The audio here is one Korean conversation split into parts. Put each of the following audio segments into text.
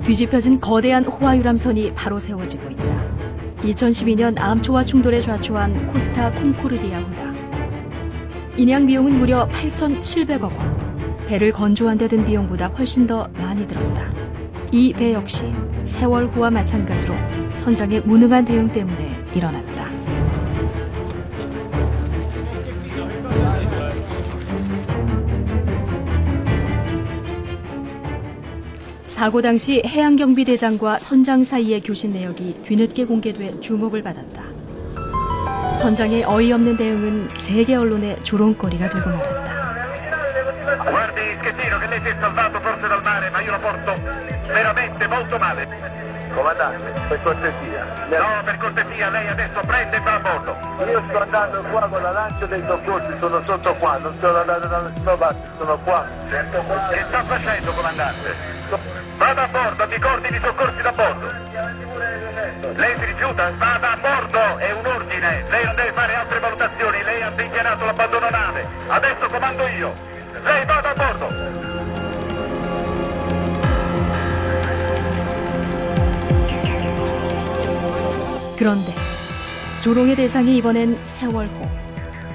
뒤집혀진 거대한 호화유람선이 바로 세워지고 있다. 2012년 암초와 충돌에 좌초한 코스타 콩코르디아 호다. 인양 비용은 무려 8,700억 원. 배를 건조한 데 든 비용보다 훨씬 더 많이 들었다. 이 배 역시 세월호와 마찬가지로 선장의 무능한 대응 때문에 일어났다. 사고 당시 해양경비대장과 선장 사이의 교신 내역이 뒤늦게 공개돼 주목을 받았다. 선장의 어이없는 대응은 세계 언론의 조롱거리가 되고 말았다. Comandante, per cortesia. No, per cortesia, lei adesso prende e va a bordo. Io sto andando qua con la lancia dei soccorsi, sono sotto qua, non sto andando da nessuna parte, sono qua. Che sta facendo, comandante? Vada a bordo, mi coordini i soccorsi da bordo. Lei si rifiuta? Vada a bordo, è un ordine. Lei non deve fare altre valutazioni, lei ha dichiarato l'abbandono nave. Adesso comando io. Lei vada a bordo. 그런데 조롱의 대상이 이번엔 세월호,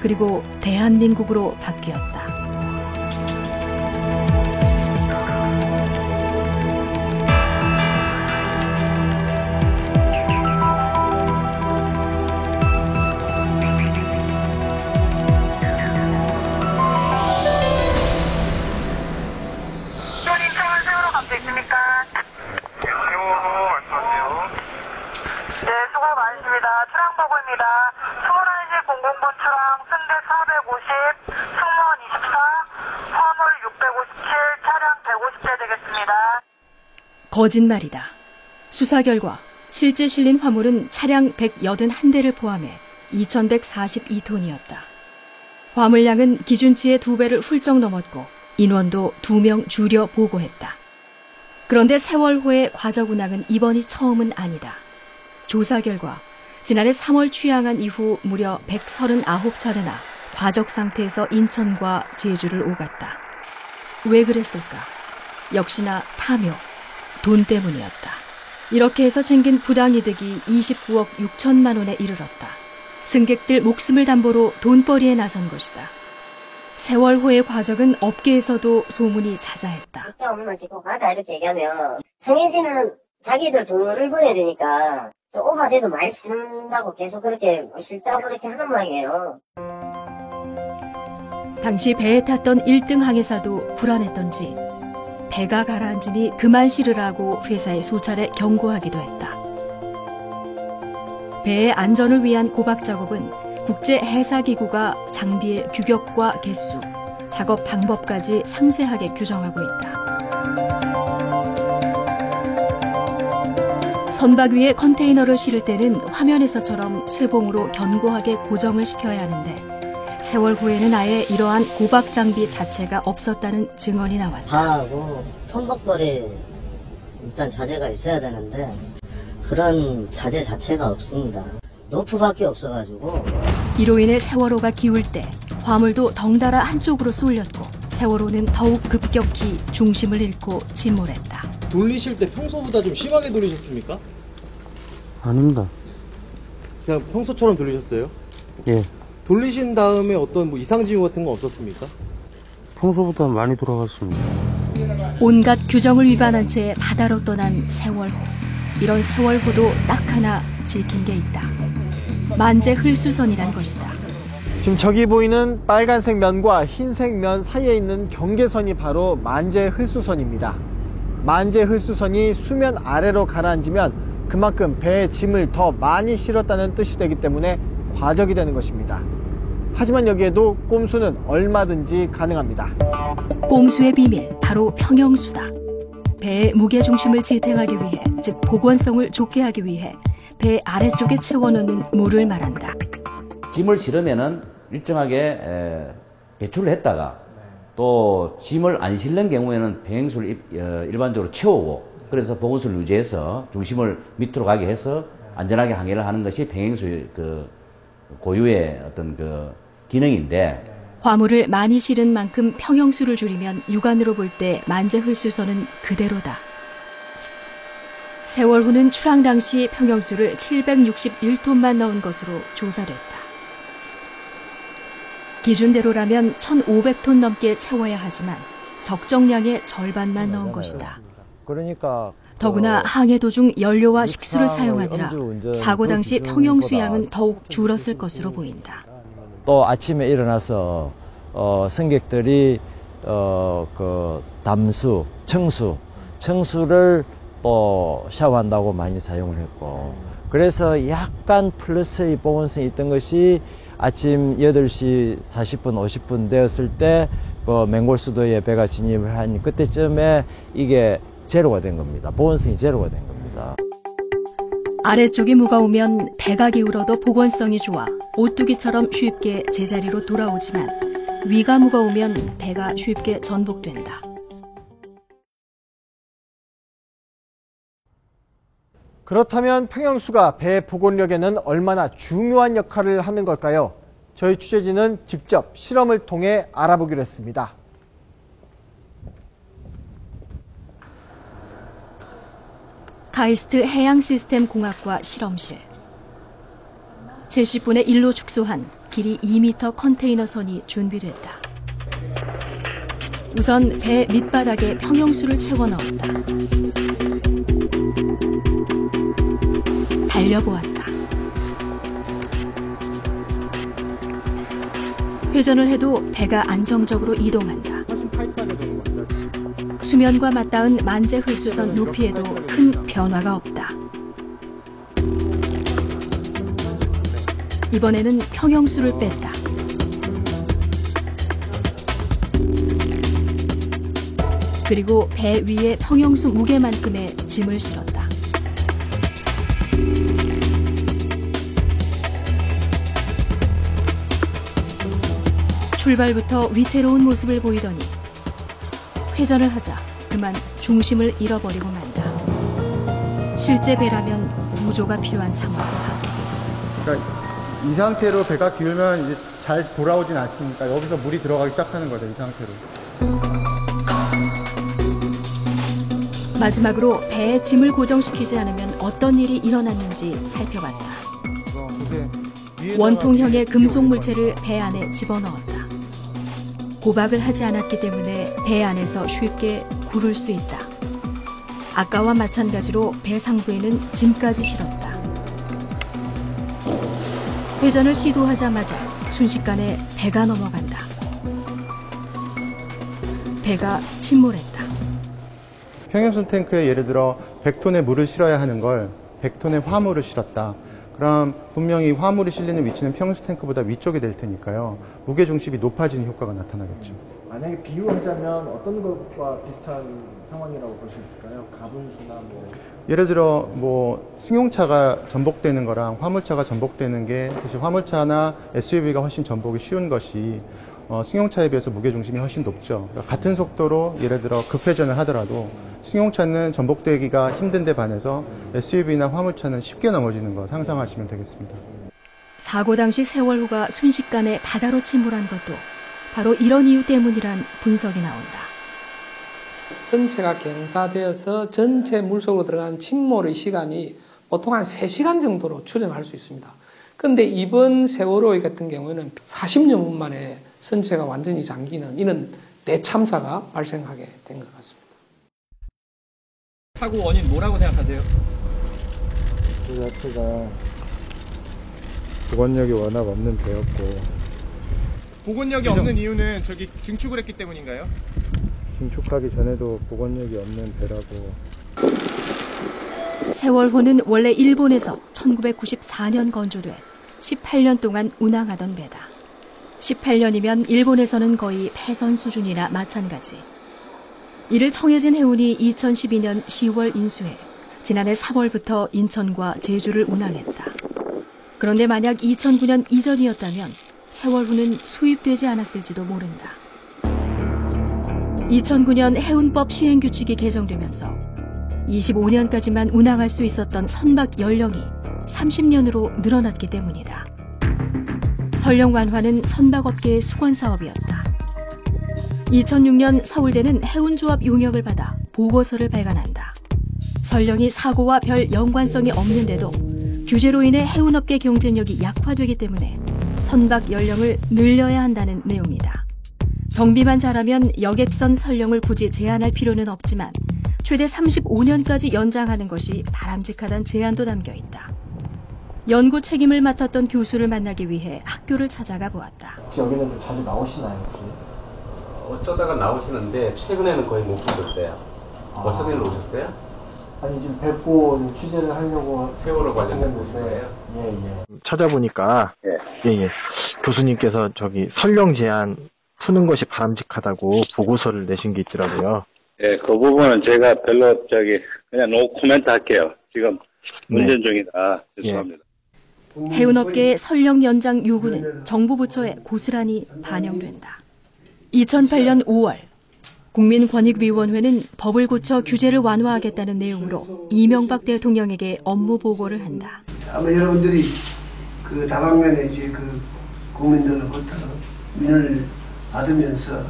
그리고 대한민국으로 바뀌었다. 차량보고입니다. 수문 1시 009 차량 승객 450, 승무원 24, 화물 657, 차량 150대 되겠습니다. 거짓말이다. 수사 결과 실제 실린 화물은 차량 181대를 포함해 2,142톤이었다. 화물량은 기준치의 2배를 훌쩍 넘었고 인원도 2명 줄여 보고했다. 그런데 세월호의 과적 운항은 이번이 처음은 아니다. 조사 결과 지난해 3월 취항한 이후 무려 139차례나 과적 상태에서 인천과 제주를 오갔다. 왜 그랬을까? 역시나 탐욕, 돈 때문이었다. 이렇게 해서 챙긴 부당이득이 29억 6천만 원에 이르렀다. 승객들 목숨을 담보로 돈벌이에 나선 것이다. 세월호의 과적은 업계에서도 소문이 자자했다. 진짜 없는 짓고 가다 이렇게 얘기하면 정해지는 자기들 돈을 벌어야 되니까 오바돼도 많이 쓰는다고 계속 그렇게 싫다고 그렇게 하는 모양이에요. 당시 배에 탔던 1등 항해사도 불안했던지 배가 가라앉으니 그만 실으라고 회사에 수차례 경고하기도 했다. 배의 안전을 위한 고박 작업은 국제해사기구가 장비의 규격과 개수, 작업 방법까지 상세하게 규정하고 있다. 선박 위에 컨테이너를 실을 때는 화면에서처럼 쇠봉으로 견고하게 고정을 시켜야 하는데 세월호에는 아예 이러한 고박 장비 자체가 없었다는 증언이 나왔다. 다 하고 선박벌이 일단 자재가 있어야 되는데 그런 자재 자체가 없습니다. 노프밖에 없어가지고 이로 인해 세월호가 기울 때 화물도 덩달아 한쪽으로 쏠렸고 세월호는 더욱 급격히 중심을 잃고 침몰했다. 돌리실 때 평소보다 좀 심하게 돌리셨습니까? 아닙니다. 그냥 평소처럼 돌리셨어요? 예. 돌리신 다음에 어떤 뭐 이상징후 같은 거 없었습니까? 평소보다 많이 돌아갔습니다. 온갖 규정을 위반한 채 바다로 떠난 세월호. 이런 세월호도 딱 하나 지킨 게 있다. 만재 흘수선이란 것이다. 지금 저기 보이는 빨간색 면과 흰색 면 사이에 있는 경계선이 바로 만재 흘수선입니다. 만재 흘수선이 수면 아래로 가라앉으면 그만큼 배에 짐을 더 많이 실었다는 뜻이 되기 때문에 과적이 되는 것입니다. 하지만 여기에도 꼼수는 얼마든지 가능합니다. 꼼수의 비밀, 바로 평형수다. 배의 무게중심을 지탱하기 위해, 즉 복원성을 좋게 하기 위해 배 아래쪽에 채워넣는 물을 말한다. 짐을 실으면은 일정하게 배출을 했다가 또 짐을 안 실는 경우에는 평행수를 일반적으로 채우고 그래서 보건수를 유지해서 중심을 밑으로 가게 해서 안전하게 항해를 하는 것이 평행수의 그 고유의 어떤 그 기능인데 화물을 많이 실은 만큼 평형수를 줄이면 육안으로 볼 때 만재 흘수선은 그대로다. 세월호는 출항 당시 평형수를 761톤만 넣은 것으로 조사됐다. 기준대로라면 1,500톤 넘게 채워야 하지만 적정량의 절반만 넣은 것이다. 그러니까 더구나 항해 도중 연료와 식수를 사용하느라 사고 당시 평형수 양은 더욱 줄었을 것으로 보인다. 또 아침에 일어나서 승객들이 그 담수, 청수를 또 샤워한다고 많이 사용을 했고, 그래서 약간 플러스의 보온성이 있던 것이 아침 8시 40분, 50분 되었을 때 그 맹골수도에 배가 진입을 한 그때쯤에 이게 제로가 된 겁니다. 보온성이 제로가 된 겁니다. 아래쪽이 무거우면 배가 기울어도 복원성이 좋아 오뚜기처럼 쉽게 제자리로 돌아오지만 위가 무거우면 배가 쉽게 전복된다. 그렇다면 평형수가 배 복원력에는 얼마나 중요한 역할을 하는 걸까요? 저희 취재진은 직접 실험을 통해 알아보기로 했습니다. 카이스트 해양시스템공학과 실험실. 70분의 1로 축소한 길이 2m 컨테이너 선이 준비됐다. 우선 배 밑바닥에 평형수를 채워 넣었다. 달려보았다. 회전을 해도 배가 안정적으로 이동한다. 수면과 맞닿은 만재 홀수선 높이에도 큰 변화가 없다. 이번에는 평형수를 뺐다. 그리고 배 위에 평형수 무게만큼의 짐을 실었다. 출발부터 위태로운 모습을 보이더니 회전을 하자 그만 중심을 잃어버리고 만다. 실제 배라면 구조가 필요한 상황이다. 그러니까 이 상태로 배가 기울면 이제 잘 돌아오진 않습니까? 여기서 물이 들어가기 시작하는 거죠, 이 상태로. 마지막으로 배에 짐을 고정시키지 않으면 어떤 일이 일어났는지 살펴봤다. 원통형의 금속 물체를 배 안에 집어넣었다. 고박을 하지 않았기 때문에 배 안에서 쉽게 구를 수 있다. 아까와 마찬가지로 배 상부에는 짐까지 실었다. 회전을 시도하자마자 순식간에 배가 넘어간다. 배가 침몰했다. 평형수 탱크에 예를 들어 100톤의 물을 실어야 하는 걸 100톤의 화물을 실었다. 그럼 분명히 화물이 실리는 위치는 평형수 탱크보다 위쪽이 될 테니까요. 무게중심이 높아지는 효과가 나타나겠죠. 만약에 비유하자면 어떤 것과 비슷한 상황이라고 볼 수 있을까요? 가분수나 예를 들어 승용차가 전복되는 거랑 화물차가 전복되는 게 사실 화물차나 SUV가 훨씬 전복이 쉬운 것이 승용차에 비해서 무게중심이 훨씬 높죠. 그러니까 같은 속도로 예를 들어 급회전을 하더라도 승용차는 전복되기가 힘든데 반해서 SUV나 화물차는 쉽게 넘어지는 거 상상하시면 되겠습니다. 사고 당시 세월호가 순식간에 바다로 침몰한 것도 바로 이런 이유 때문이란 분석이 나온다. 선체가 경사되어서 전체 물속으로 들어간 침몰의 시간이 보통 한 3시간 정도로 추정할 수 있습니다. 그런데 이번 세월호 같은 경우에는 40년 만에 선체가 완전히 잠기는 이런 대참사가 발생하게 된 것 같습니다. 사고 원인 뭐라고 생각하세요? 그 자체가 복원력이 워낙 없는 배였고. 복원력이 없는 이유는 저기 증축을 했기 때문인가요? 증축하기 전에도 복원력이 없는 배라고. 세월호는 원래 일본에서 1994년 건조돼 18년 동안 운항하던 배다. 18년이면 일본에서는 거의 폐선 수준이나 마찬가지. 이를 청해진 해운이 2012년 10월 인수해 지난해 3월부터 인천과 제주를 운항했다. 그런데 만약 2009년 이전이었다면 세월호는 수입되지 않았을지도 모른다. 2009년 해운법 시행규칙이 개정되면서 25년까지만 운항할 수 있었던 선박 연령이 30년으로 늘어났기 때문이다. 설령 완화는 선박업계의 수건사업이었다. 2006년 서울대는 해운조합 용역을 받아 보고서를 발간한다. 설령이 사고와 별 연관성이 없는데도 규제로 인해 해운업계 경쟁력이 약화되기 때문에 선박 연령을 늘려야 한다는 내용이다. 정비만 잘하면 여객선 설령을 굳이 제한할 필요는 없지만 최대 35년까지 연장하는 것이 바람직하다는 제안도 담겨 있다. 연구 책임을 맡았던 교수를 만나기 위해 학교를 찾아가 보았다. 혹시 여기는 좀 자주 나오시나요, 혹시? 어쩌다가 나오시는데 최근에는 거의 못 보셨어요. 어쩐 일로 오셨어요? 아니 지금 뵙고 취재를 하려고 세월호 관련해서 오신 거예요? 예. 찾아보니까 예. 교수님께서 저기 설령 제한 푸는 것이 바람직하다고 보고서를 내신 게 있더라고요. 예, 그 부분은 제가 별로 그냥 노 코멘트 할게요. 지금 운전 중이다. 죄송합니다. 해운업계의 설령 연장 요구는 정부 부처에 고스란히 반영된다. 2008년 5월 국민권익위원회는 법을 고쳐 규제를 완화하겠다는 내용으로 이명박 대통령에게 업무 보고를 한다. 아마 여러분들이 그 다방면에 이제 그 국민들로부터 민원을 받으면서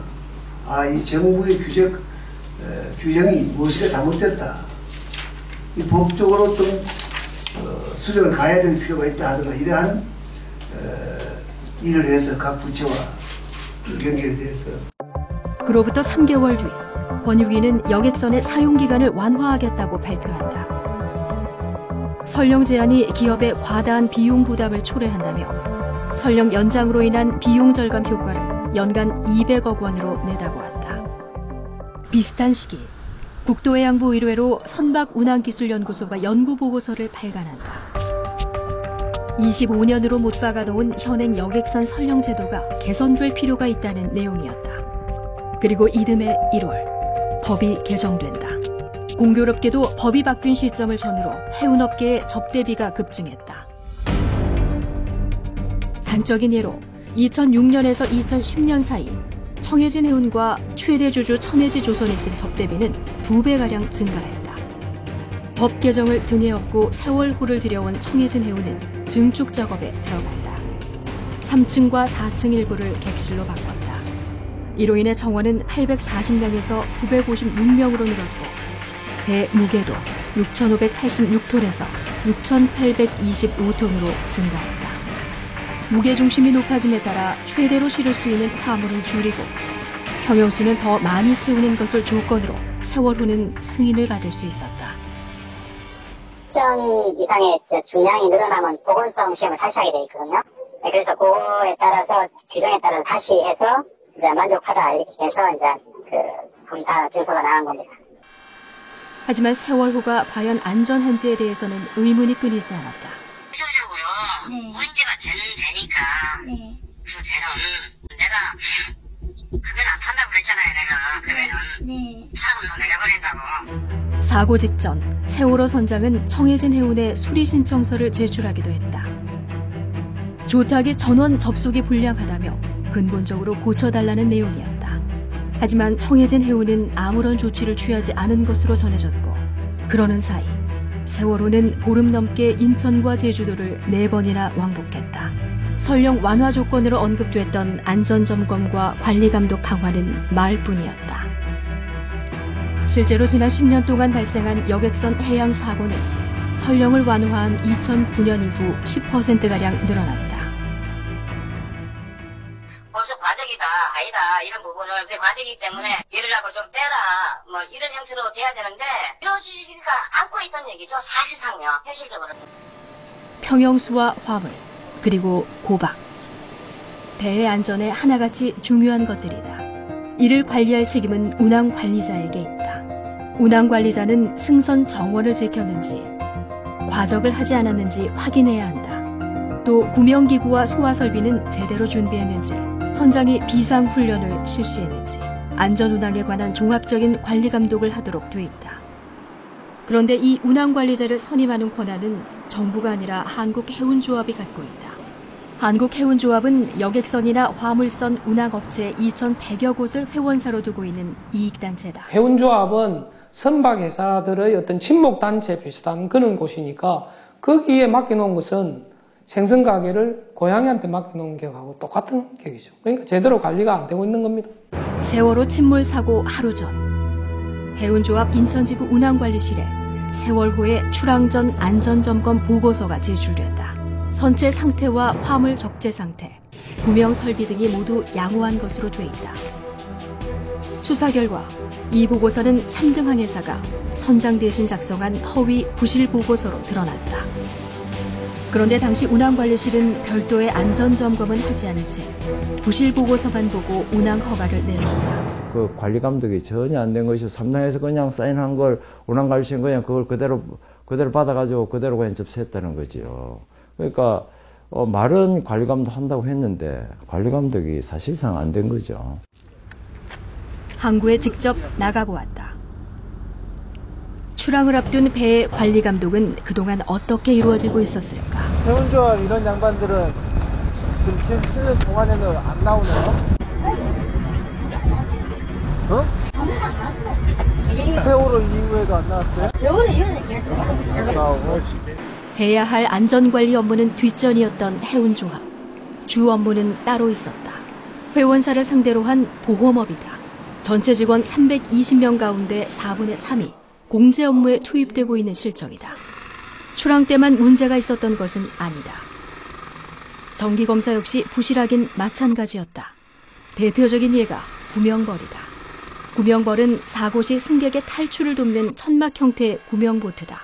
이 정부의 규정이 무엇이가 잘못됐다. 이 법적으로 좀 수정을 가해야 될 필요가 있다 하든가 이러한 일을 해서 각 부처와 연결돼서 그로부터 3개월 뒤 권익위는 여객선의 사용기간을 완화하겠다고 발표한다. 설령 제한이 기업의 과다한 비용 부담을 초래한다며 설령 연장으로 인한 비용 절감 효과를 연간 200억 원으로 내다보았다. 비슷한 시기 국토해양부 의뢰로 선박운항기술연구소가 연구보고서를 발간한다. 25년으로 못 박아놓은 현행 여객선 설령 제도가 개선될 필요가 있다는 내용이었다. 그리고 이듬해 1월 법이 개정된다. 공교롭게도 법이 바뀐 시점을 전후로 해운업계의 접대비가 급증했다. 단적인 예로 2006년에서 2010년 사이 청해진 해운과 최대 주주 천해지 조선이 쓴 접대비는 2배가량 증가했다. 법 개정을 등에 업고 세월호를 들여온 청해진 해운은 증축 작업에 들어간다. 3층과 4층 일부를 객실로 바꿨다. 이로 인해 정원은 840명에서 956명으로 늘었고 배 무게도 6,586톤에서 6,825톤으로 증가했다. 무게중심이 높아짐에 따라 최대로 실을 수 있는 화물은 줄이고 평형수는 더 많이 채우는 것을 조건으로 세월호는 승인을 받을 수 있었다. 점 이상의 중량이 늘어나면 보건성 시험을 다시 하게 돼 있거든요. 그래서 그거에 따라서 규정에 따라 다시 해서 이제 만족하다 이렇게 해서 이제 그 검사 증서가 나간 겁니다. 하지만 세월호가 과연 안전한지에 대해서는 의문이 끊이지 않았다. 구조적으로 문제가 되니까 그 죄는 내가 그건 안 판다고 그랬잖아요. 그러면은 사고도 내려버린다고. 사고 직전 세월호 선장은 청해진 해운에 수리 신청서를 제출하기도 했다. 조탁의 전원 접속이 불량하다며 근본적으로 고쳐달라는 내용이었다. 하지만 청해진 해운은 아무런 조치를 취하지 않은 것으로 전해졌고 그러는 사이 세월호는 보름 넘게 인천과 제주도를 4번이나 왕복했다. 설령 완화 조건으로 언급됐던 안전점검과 관리감독 강화는 말뿐이었다. 실제로 지난 10년 동안 발생한 여객선 해양 사고는 설령을 완화한 2009년 이후 10%가량 늘어났다. 벌써 과적이다, 아니다 이런 부분을 그 과적이기 때문에 이러라고 좀 빼라 뭐 이런 형태로 돼야 되는데 이루어지지가 않고 있다는 얘기죠. 사실상요. 현실적으로. 평형수와 화물 그리고 고박 배의 안전에 하나같이 중요한 것들이다. 이를 관리할 책임은 운항관리자에게 있다. 운항관리자는 승선 정원을 지켰는지 과적을 하지 않았는지 확인해야 한다. 또 구명기구와 소화설비는 제대로 준비했는지 선장이 비상훈련을 실시했는지 안전운항에 관한 종합적인 관리감독을 하도록 돼 있다. 그런데 이 운항관리자를 선임하는 권한은 정부가 아니라 한국해운조합이 갖고 있다. 한국해운조합은 여객선이나 화물선 운항업체 2,100여 곳을 회원사로 두고 있는 이익단체다. 해운조합은 선박회사들의 어떤 친목단체 비슷한 그런 곳이니까 거기에 맡겨놓은 것은 생선가게를 고양이한테 맡겨놓은 격하고 똑같은 격이죠. 그러니까 제대로 관리가 안 되고 있는 겁니다. 세월호 침몰 사고 하루 전 해운조합 인천지부 운항관리실에 세월호의 출항 전 안전점검 보고서가 제출됐다. 선체 상태와 화물 적재 상태, 구명 설비 등이 모두 양호한 것으로 돼 있다. 수사 결과 이 보고서는 3등 항해사가 선장 대신 작성한 허위 부실 보고서로 드러났다. 그런데 당시 운항관리실은 별도의 안전점검은 하지 않은 채 부실 보고서만 보고 운항 허가를 내줬다. 그 관리 감독이 전혀 안 된 것이 3등에서 그냥 사인한 걸 운항관리실은 그냥 그걸 그대로 받아가지고 그대로 그냥 접수했다는 거죠. 그러니까 말은 관리 감독 한다고 했는데 관리 감독이 사실상 안 된 거죠. 항구에 직접 나가보았다. 출항을 앞둔 배의 관리 감독은 그동안 어떻게 이루어지고 있었을까? 해운조합 이런 양반들은 지금 치는 동안에는 안 나오네요. 어? 세월호 이후에도 안 나왔어요? 세월호 이후에는 계속 나오고. 해야 할 안전관리 업무는 뒷전이었던 해운조합. 주 업무는 따로 있었다. 회원사를 상대로 한 보험업이다. 전체 직원 320명 가운데 4분의 3이 공제 업무에 투입되고 있는 실정이다. 출항 때만 문제가 있었던 것은 아니다. 정기검사 역시 부실하긴 마찬가지였다. 대표적인 예가 구명벌이다. 구명벌은 사고 시 승객의 탈출을 돕는 천막 형태의 구명보트다.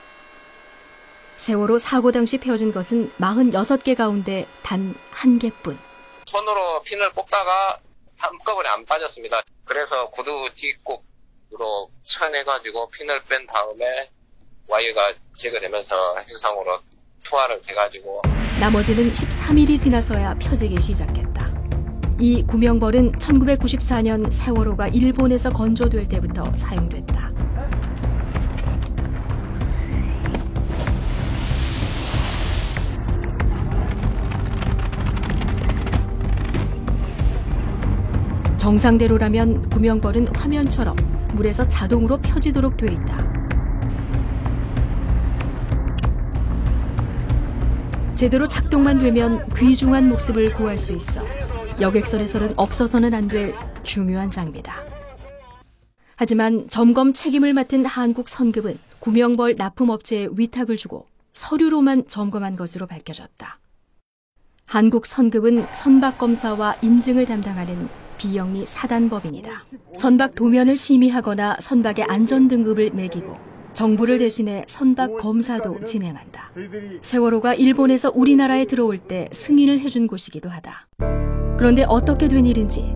세월호 사고 당시 펴진 것은 46개 가운데 단 1개뿐. 손으로 핀을 뽑다가 한꺼번에 안 빠졌습니다. 그래서 구두 뒷곡으로 쳐내가지고 핀을 뺀 다음에 와이어가 제거되면서 해수상으로 투하를 돼가지고 나머지는 13일이 지나서야 펴지기 시작했다. 이 구명벌은 1994년 세월호가 일본에서 건조될 때부터 사용됐다. 정상대로라면 구명벌은 화면처럼 물에서 자동으로 펴지도록 돼 있다. 제대로 작동만 되면 귀중한 목숨을 구할 수 있어 여객선에서는 없어서는 안 될 중요한 장비다. 하지만 점검 책임을 맡은 한국선급은 구명벌 납품업체에 위탁을 주고 서류로만 점검한 것으로 밝혀졌다. 한국선급은 선박검사와 인증을 담당하는 비영리 사단법인이다. 선박 도면을 심의하거나 선박의 안전등급을 매기고 정부를 대신해 선박 검사도 진행한다. 세월호가 일본에서 우리나라에 들어올 때 승인을 해준 곳이기도 하다. 그런데 어떻게 된 일인지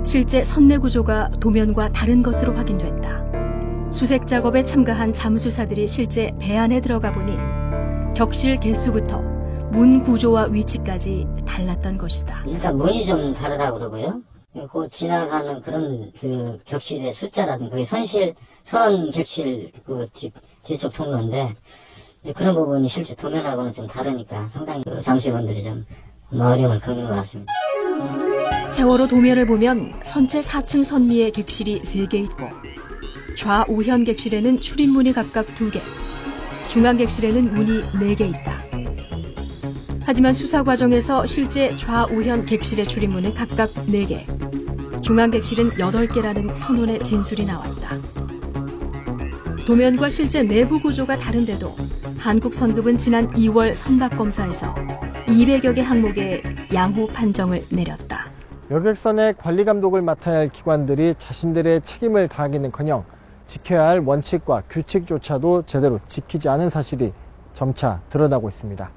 실제 선내 구조가 도면과 다른 것으로 확인됐다. 수색 작업에 참가한 잠수사들이 실제 배 안에 들어가 보니 격실 개수부터 문 구조와 위치까지 달랐던 것이다. 일단 문이 좀 다르다고 그러고요. 그 지나가는 그런 그 격실의 숫자라든가 그게 선원 격실 그 뒤쪽 통로인데 그런 부분이 실제 도면하고는 좀 다르니까 상당히 그 장수분들이 좀 어려움을 겪는 것 같습니다. 세월호 도면을 보면 선체 4층 선미의 객실이 3개 있고 좌우현 객실에는 출입문이 각각 2개, 중앙 객실에는 문이 4개 있다. 하지만 수사 과정에서 실제 좌우현 객실의 출입문은 각각 4개, 중앙 객실은 8개라는 선원의 진술이 나왔다. 도면과 실제 내부 구조가 다른데도 한국선급은 지난 2월 선박검사에서 200여 개 항목에 양호 판정을 내렸다. 여객선의 관리 감독을 맡아야 할 기관들이 자신들의 책임을 다하기는커녕 지켜야 할 원칙과 규칙조차도 제대로 지키지 않은 사실이 점차 드러나고 있습니다.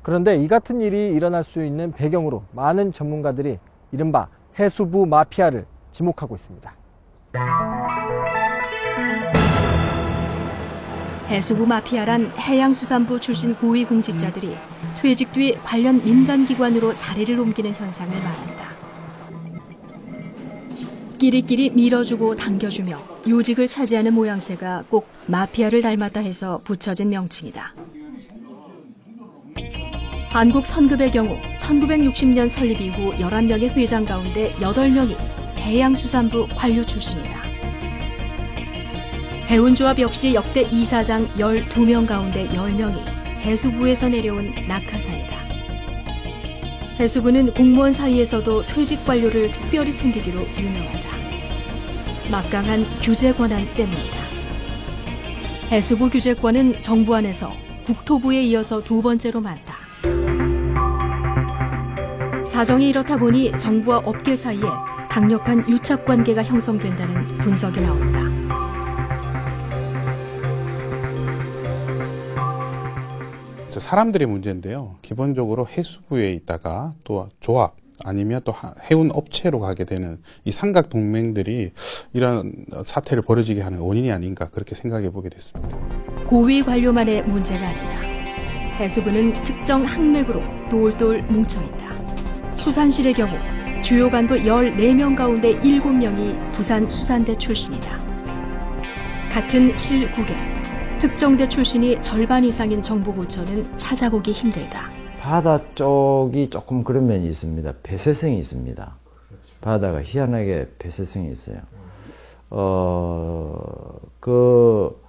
그런데 이 같은 일이 일어날 수 있는 배경으로 많은 전문가들이 이른바 해수부 마피아를 지목하고 있습니다. 해수부 마피아란 해양수산부 출신 고위공직자들이 퇴직 뒤 관련 민간기관으로 자리를 옮기는 현상을 말한다. 끼리끼리 밀어주고 당겨주며 요직을 차지하는 모양새가 꼭 마피아를 닮았다 해서 붙여진 명칭이다. 한국선급의 경우 1960년 설립 이후 11명의 회장 가운데 8명이 해양수산부 관료 출신이다. 해운조합 역시 역대 이사장 12명 가운데 10명이 해수부에서 내려온 낙하산이다. 해수부는 공무원 사이에서도 퇴직 관료를 특별히 챙기기로 유명하다. 막강한 규제 권한 때문이다. 해수부 규제권은 정부 안에서 국토부에 이어서 두 번째로 많다. 사정이 이렇다 보니 정부와 업계 사이에 강력한 유착 관계가 형성된다는 분석이 나온다. 사람들의 문제인데요. 기본적으로 해수부에 있다가 또 조합 아니면 또 해운 업체로 가게 되는 이 삼각 동맹들이 이런 사태를 벌어지게 하는 원인이 아닌가 그렇게 생각해 보게 됐습니다. 고위 관료만의 문제가 아니다. 해수부는 특정 항맥으로 똘똘 뭉쳐있다. 수산실의 경우 주요 간부 14명 가운데 7명이 부산 수산대 출신이다. 같은 실 9개, 특정대 출신이 절반 이상인 정부 부처는 찾아보기 힘들다. 바다 쪽이 조금 그런 면이 있습니다. 폐쇄성이 있습니다. 바다가 희한하게 폐쇄성이 있어요. 그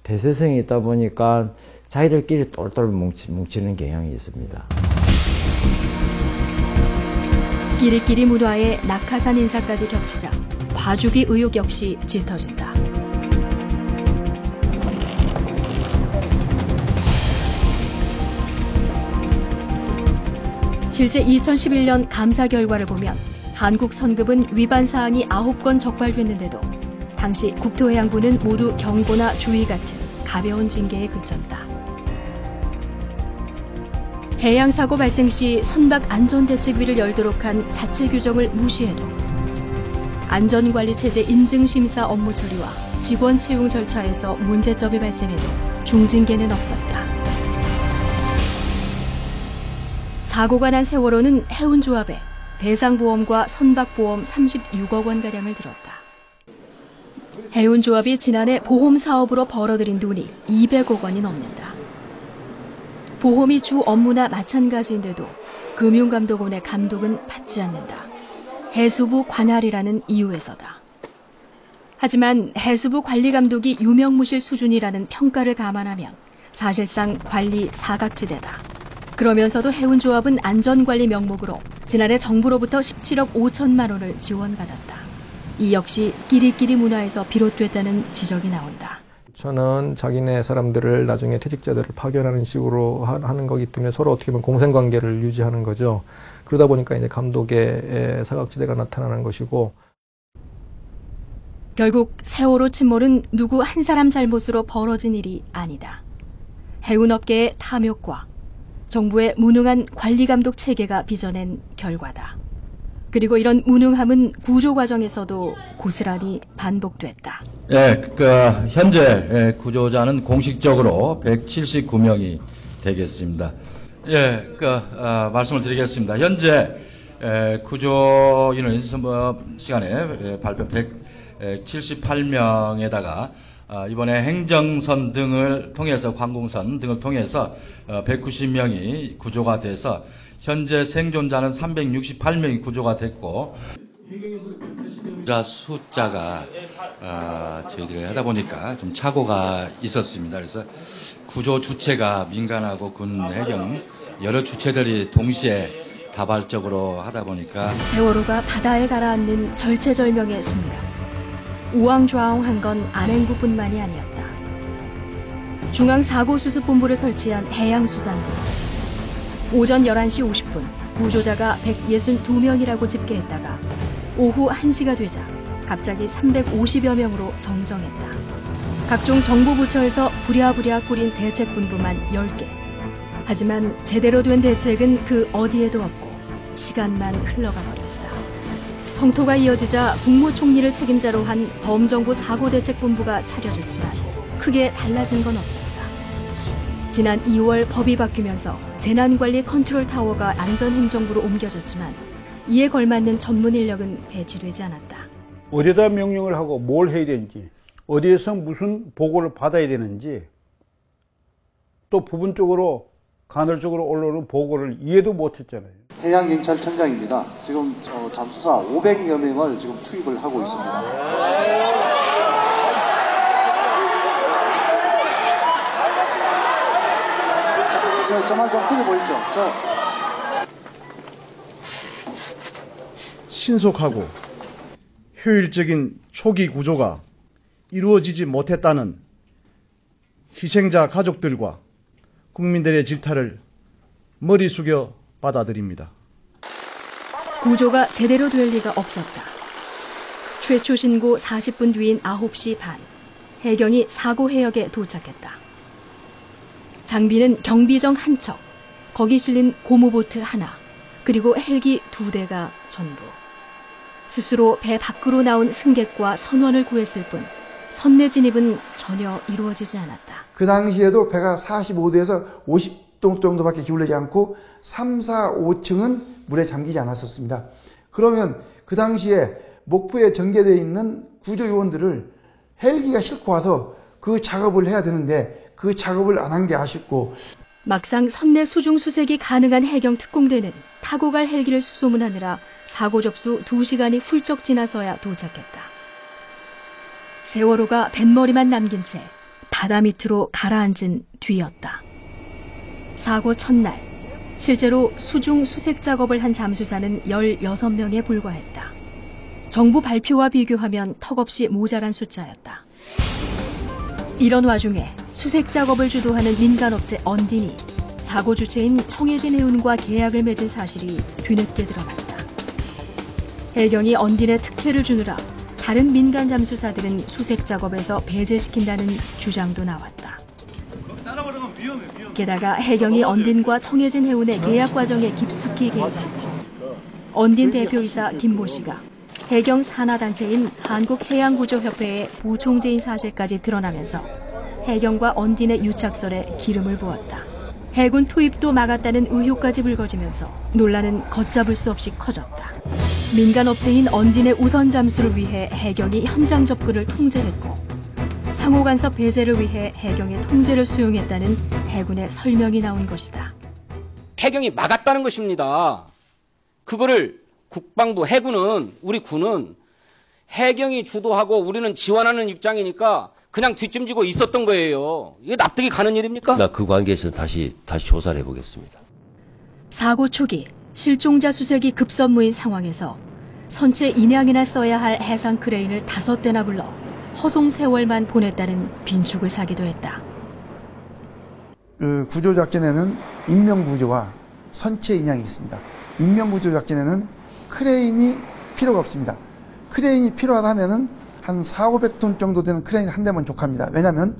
폐쇄성이 있다 보니까 자기들끼리 똘똘 뭉치는 경향이 있습니다. 끼리끼리 문화에 낙하산 인사까지 겹치자 봐주기 의혹 역시 짙어진다. 실제 2011년 감사 결과를 보면 한국 선급은 위반 사항이 9건 적발됐는데도 당시 국토해양부는 모두 경고나 주의 같은 가벼운 징계에 그쳤다. 해양사고 발생 시 선박안전대책위를 열도록 한 자체 규정을 무시해도 안전관리체제 인증심사 업무 처리와 직원 채용 절차에서 문제점이 발생해도 중징계는 없었다. 사고가 난 세월호는 해운조합에 배상보험과 선박보험 36억 원가량을 들었다. 해운조합이 지난해 보험 사업으로 벌어들인 돈이 200억 원이 넘는다. 보험이 주 업무나 마찬가지인데도 금융감독원의 감독은 받지 않는다. 해수부 관할이라는 이유에서다. 하지만 해수부 관리감독이 유명무실 수준이라는 평가를 감안하면 사실상 관리 사각지대다. 그러면서도 해운조합은 안전관리 명목으로 지난해 정부로부터 17억 5천만 원을 지원받았다. 이 역시 끼리끼리 문화에서 비롯됐다는 지적이 나온다. 저는 자기네 사람들을 나중에 퇴직자들을 파견하는 식으로 하는 거기 때문에 서로 어떻게 보면 공생관계를 유지하는 거죠. 그러다 보니까 이제 감독의 사각지대가 나타나는 것이고. 결국 세월호 침몰은 누구 한 사람 잘못으로 벌어진 일이 아니다. 해운업계의 탐욕과 정부의 무능한 관리감독 체계가 빚어낸 결과다. 그리고 이런 무능함은 구조 과정에서도 고스란히 반복됐다. 현재 구조자는 공식적으로 179명이 되겠습니다. 말씀을 드리겠습니다. 현재 구조인은 시간에 발표 178명에다가 이번에 행정선 등을 통해서 관공선 등을 통해서 190명이 구조가 돼서 현재 생존자는 368명이 구조가 됐고 구조자 숫자가 저희들이 하다 보니까 좀 착오가 있었습니다. 그래서 구조 주체가 민간하고 군, 해경 여러 주체들이 동시에 다발적으로 하다 보니까 세월호가 바다에 가라앉는 절체절명의 순간 우왕좌왕한 건 안행부뿐만이 아니었다. 중앙사고수습본부를 설치한 해양수산부. 오전 11시 50분 구조자가 162명이라고 집계했다가 오후 1시가 되자 갑자기 350여 명으로 정정했다. 각종 정부부처에서 부랴부랴 꾸린 대책본부만 10개. 하지만 제대로 된 대책은 그 어디에도 없고 시간만 흘러가 버렸다. 성토가 이어지자 국무총리를 책임자로 한 범정부 사고대책본부가 차려졌지만 크게 달라진 건 없었다. 지난 2월 법이 바뀌면서 재난관리 컨트롤타워가 안전행정부로 옮겨졌지만 이에 걸맞는 전문 인력은 배치되지 않았다. 어디다 명령을 하고 뭘 해야 되는지, 어디에서 무슨 보고를 받아야 되는지, 또 부분적으로 간헐적으로 올라오는 보고를 이해도 못했잖아요. 해양경찰청장입니다. 지금 잠수사 500여 명을 지금 투입을 하고 있습니다. 저 말 좀 들어보십시오. 신속하고 효율적인 초기 구조가 이루어지지 못했다는 희생자 가족들과 국민들의 질타를 머리 숙여 받아들입니다. 구조가 제대로 될 리가 없었다. 최초 신고 40분 뒤인 9시 반, 해경이 사고 해역에 도착했다. 장비는 경비정 한 척, 거기 실린 고무보트 하나, 그리고 헬기 2대가 전부. 스스로 배 밖으로 나온 승객과 선원을 구했을 뿐 선내 진입은 전혀 이루어지지 않았다. 그 당시에도 배가 45도에서 50도 정도밖에 기울지 않고 3, 4, 5층은 물에 잠기지 않았었습니다. 그러면 그 당시에 목포에 전개되어 있는 구조요원들을 헬기가 싣고 와서 그 작업을 해야 되는데 그 작업을 안 한 게 아쉽고, 막상 선내 수중 수색이 가능한 해경 특공대는 타고 갈 헬기를 수소문하느라 사고 접수 2시간이 훌쩍 지나서야 도착했다. 세월호가 뱃머리만 남긴 채 바다 밑으로 가라앉은 뒤였다. 사고 첫날, 실제로 수중 수색 작업을 한 잠수사는 16명에 불과했다. 정부 발표와 비교하면 턱없이 모자란 숫자였다. 이런 와중에 수색 작업을 주도하는 민간업체 언딘이 사고 주체인 청해진 해운과 계약을 맺은 사실이 뒤늦게 드러났다. 해경이 언딘에 특혜를 주느라 다른 민간 잠수사들은 수색 작업에서 배제시킨다는 주장도 나왔다. 게다가 해경이 언딘과 청해진 해운의 계약 과정에 깊숙이 개입했고, 언딘 대표이사 김모 씨가 해경 산하단체인 한국해양구조협회의 부총재인 사실까지 드러나면서 해경과 언딘의 유착설에 기름을 부었다. 해군 투입도 막았다는 의혹까지 불거지면서 논란은 걷잡을 수 없이 커졌다. 민간업체인 언딘의 우선 잠수를 위해 해경이 현장 접근을 통제했고, 상호 간섭 배제를 위해 해경의 통제를 수용했다는 해군의 설명이 나온 것이다. 해경이 막았다는 것입니다. 그거를 국방부, 해군은, 우리 군은 해경이 주도하고 우리는 지원하는 입장이니까 그냥 뒷짐지고 있었던 거예요. 이게 납득이 가는 일입니까? 그 관계에서 다시 조사를 해보겠습니다. 사고 초기 실종자 수색이 급선무인 상황에서 선체 인양이나 써야 할 해상 크레인을 5대나 불러 허송 세월만 보냈다는 빈축을 사기도 했다. 그 구조작전에는 인명구조와 선체 인양이 있습니다. 인명구조작전에는 크레인이 필요가 없습니다. 크레인이 필요하다면은 한 400~500톤 정도 되는 크레인 한 대만 족합니다. 왜냐하면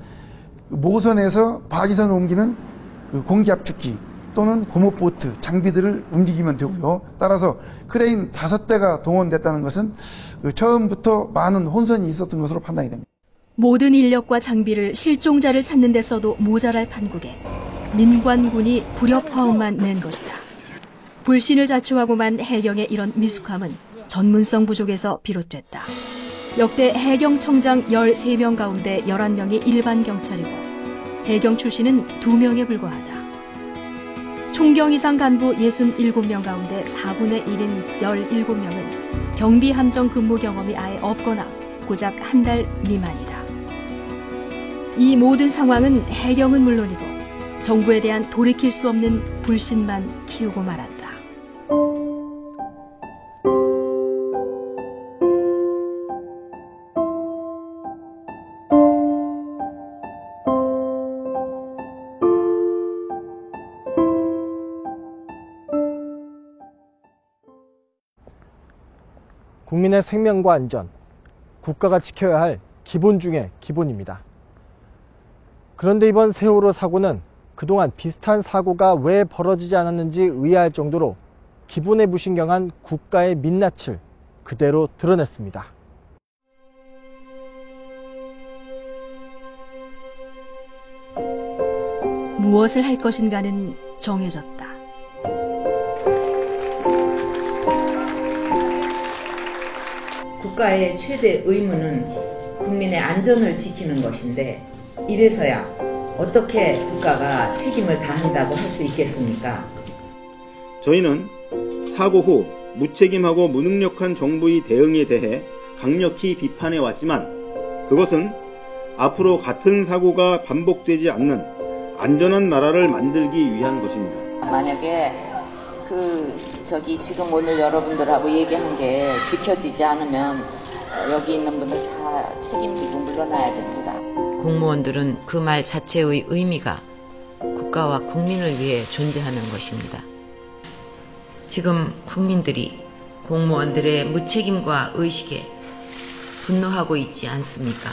모선에서 바지선을 옮기는 그 공기압축기 또는 고무보트 장비들을 움직이면 되고요. 따라서 크레인 5대가 동원됐다는 것은 처음부터 많은 혼선이 있었던 것으로 판단이 됩니다. 모든 인력과 장비를 실종자를 찾는 데 써도 모자랄 판국에 민관군이 불협화음만 낸 것이다. 불신을 자초하고만 해경의 이런 미숙함은 전문성 부족에서 비롯됐다. 역대 해경청장 13명 가운데 11명이 일반 경찰이고 해경 출신은 2명에 불과하다. 총경 이상 간부 67명 가운데 4분의 1인 17명은 경비 함정 근무 경험이 아예 없거나 고작 한 달 미만이다. 이 모든 상황은 해경은 물론이고 정부에 대한 돌이킬 수 없는 불신만 키우고 말았다. 국민의 생명과 안전, 국가가 지켜야 할 기본 중의 기본입니다. 그런데 이번 세월호 사고는 그동안 비슷한 사고가 왜 벌어지지 않았는지 의아할 정도로 기본에 무신경한 국가의 민낯을 그대로 드러냈습니다. 무엇을 할 것인가는 정해졌다. 국가의 최대 의무는 국민의 안전을 지키는 것인데 이래서야 어떻게 국가가 책임을 다한다고 할 수 있겠습니까? 저희는 사고 후 무책임하고 무능력한 정부의 대응에 대해 강력히 비판해 왔지만 그것은 앞으로 같은 사고가 반복되지 않는 안전한 나라를 만들기 위한 것입니다. 만약에 지금 오늘 여러분들하고 얘기한 게 지켜지지 않으면 여기 있는 분들 다 책임지고 물러나야 됩니다. 공무원들은 그 말 자체의 의미가 국가와 국민을 위해 존재하는 것입니다. 지금 국민들이 공무원들의 무책임과 의식에 분노하고 있지 않습니까?